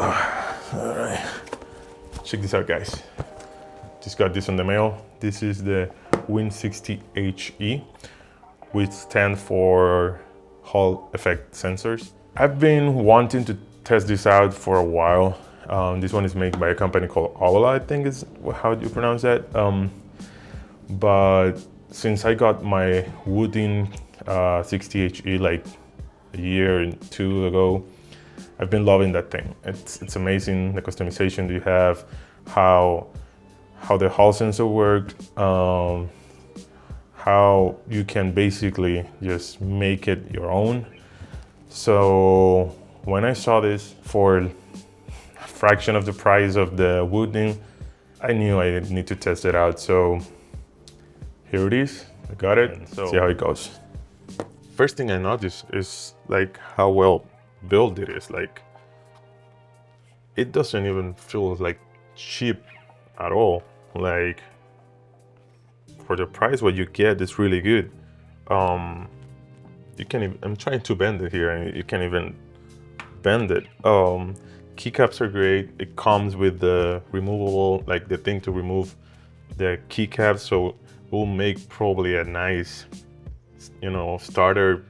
All right, check this out, guys. Just got this in the mail. This is the WIN60 HE, which stands for Hall Effect Sensors. I've been wanting to test this out for a while. This one is made by a company called Aula, I think is how you pronounce that. But since I got my Wooting 60HE like a year and two ago, I've been loving that thing. It's amazing, the customization you have, how the Hall sensor works, how you can basically just make it your own. So when I saw this for a fraction of the price of the Wooting, I knew I need to test it out. So here it is, I got it, so see how it goes. First thing I noticed is like how well built it is. Like, it doesn't even feel like cheap at all. Like, for the price what you get is really good. You can even, I'm trying to bend it here and you can't even bend it. Keycaps are great. It comes with the removable, like the thing to remove the keycaps, so it will make probably a nice, you know, starter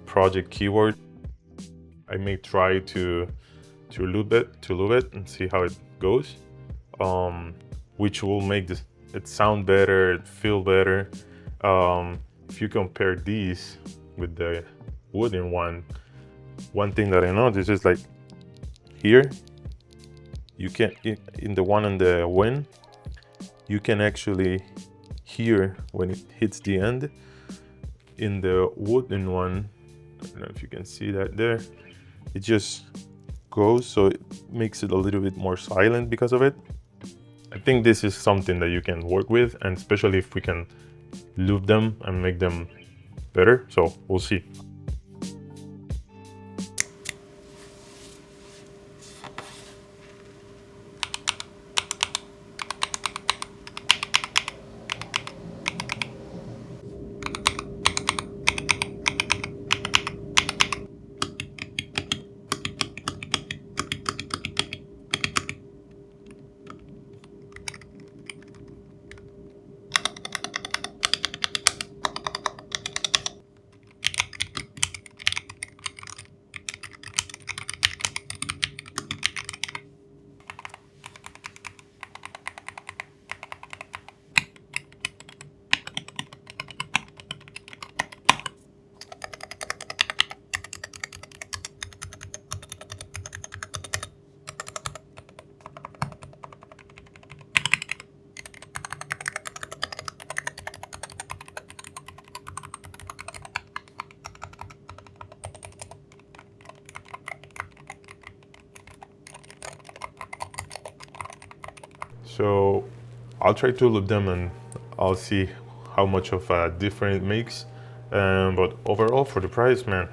project keyboard. I may try to lube it and see how it goes, which will make it sound better, feel better. If you compare these with the wooden one thing that I noticed is like here, you can, in the one on the Win, you can actually hear when it hits the end. In the wooden one, I don't know if you can see that there, it just goes, so it makes it a little bit more silent because of it. I think this is something that you can work with, and especially if we can lube them and make them better, so we'll see. So I'll try to lube them and I'll see how much of a difference it makes. But overall, for the price, man,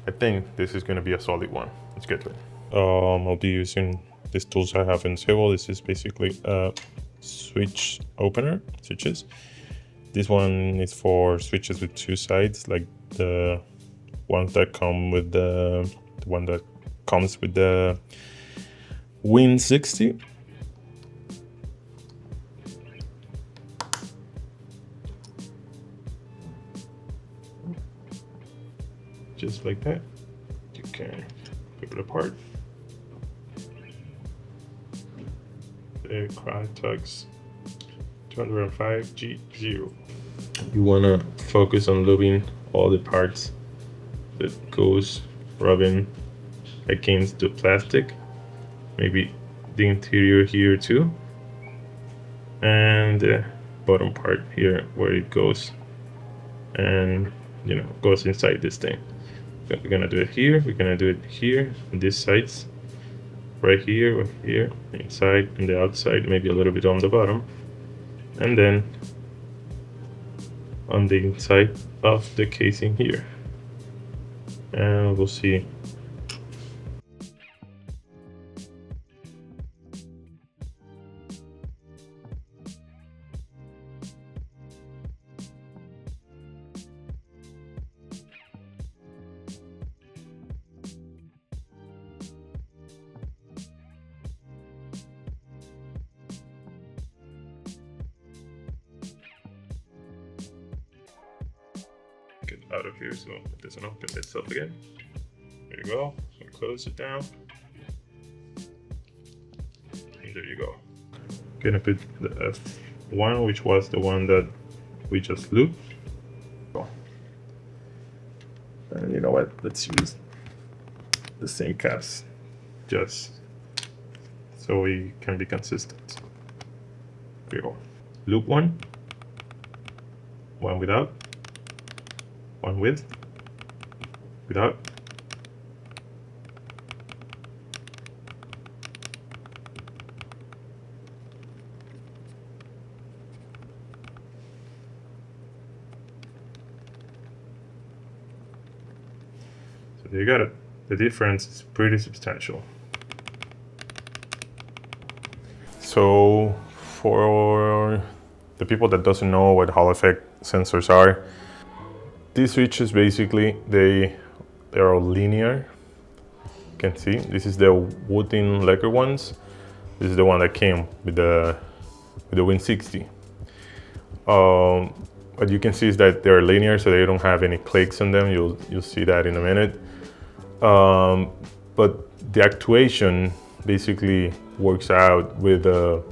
I think this is gonna be a solid one. Let's get to it. I'll be using these tools I have in table. This is basically a switch opener, switches. This one is for switches with two sides, like the ones that come with the one that comes with the WIN60. Just like that, you can rip it apart. The Crytux 205G0. You wanna focus on lubing all the parts that goes rubbing against the plastic, maybe the interior here too, and the bottom part here where it goes and, you know, goes inside this thing. We're gonna do it here, we're gonna do it here on these sides, right here, inside and the outside, maybe a little bit on the bottom, and then on the inside of the casing here. And we'll see. out of here so it doesn't open itself again. There you go. So close it down. And there you go. Gonna put the F1, which was the one that we just looped. And you know what? Let's use the same caps just so we can be consistent. Here we go. Loop one without, one with, without. So there you got it. The difference is pretty substantial. So for the people that doesn't know what Hall effect sensors are, these switches basically they're all linear. You can see this is the Wooting lacquer ones. This is the one that came with the WIN60. What you can see is that they're linear, so they don't have any clicks on them. You'll see that in a minute. But the actuation basically works out with the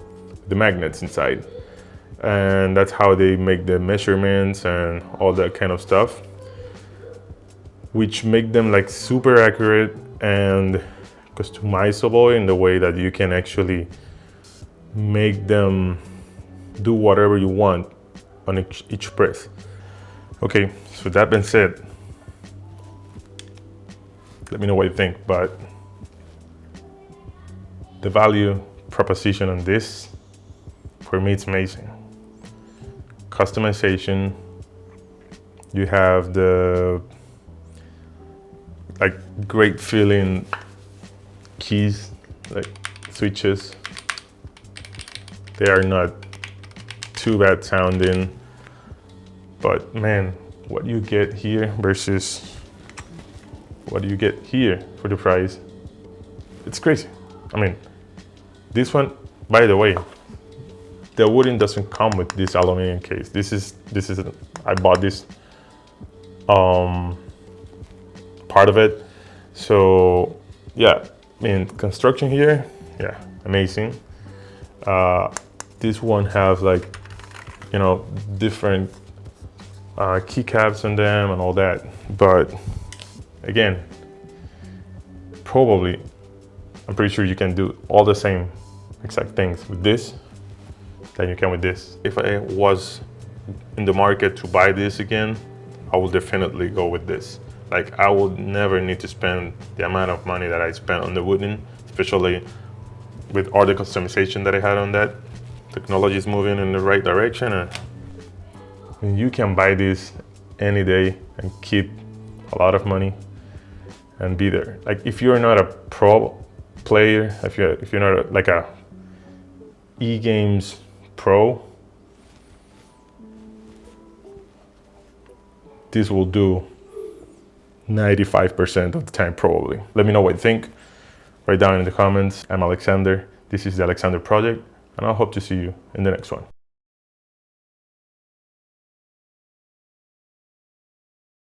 magnets inside, and that's how they make the measurements and all that kind of stuff, which make them like super accurate and customizable in the way that you can actually make them do whatever you want on each press. Okay, so that being said, let me know what you think, but the value proposition on this, for me, it's amazing. Customization, you have the like great feeling keys, like switches. They are not too bad sounding, but man, what you get here versus what do you get here for the price, it's crazy. I mean, this one, by the way, the Wooting doesn't come with this aluminum case. This is I bought this part of it. So yeah, I mean, construction here, yeah, amazing. This one has like, you know, different keycaps on them and all that, but again, probably, I'm pretty sure you can do all the same exact things with this than you can with this. If I was in the market to buy this again, I would definitely go with this. Like, I would never need to spend the amount of money that I spent on the Wooting, especially with all the customization that I had on that. Technology is moving in the right direction, and you can buy this any day and keep a lot of money and be there. Like, if you're not a pro player, if you're not like a e-games pro, this will do 95% of the time probably. Let me know what you think. Write down in the comments. I'm Alexander. This is the Alexander Project, and I hope to see you in the next one.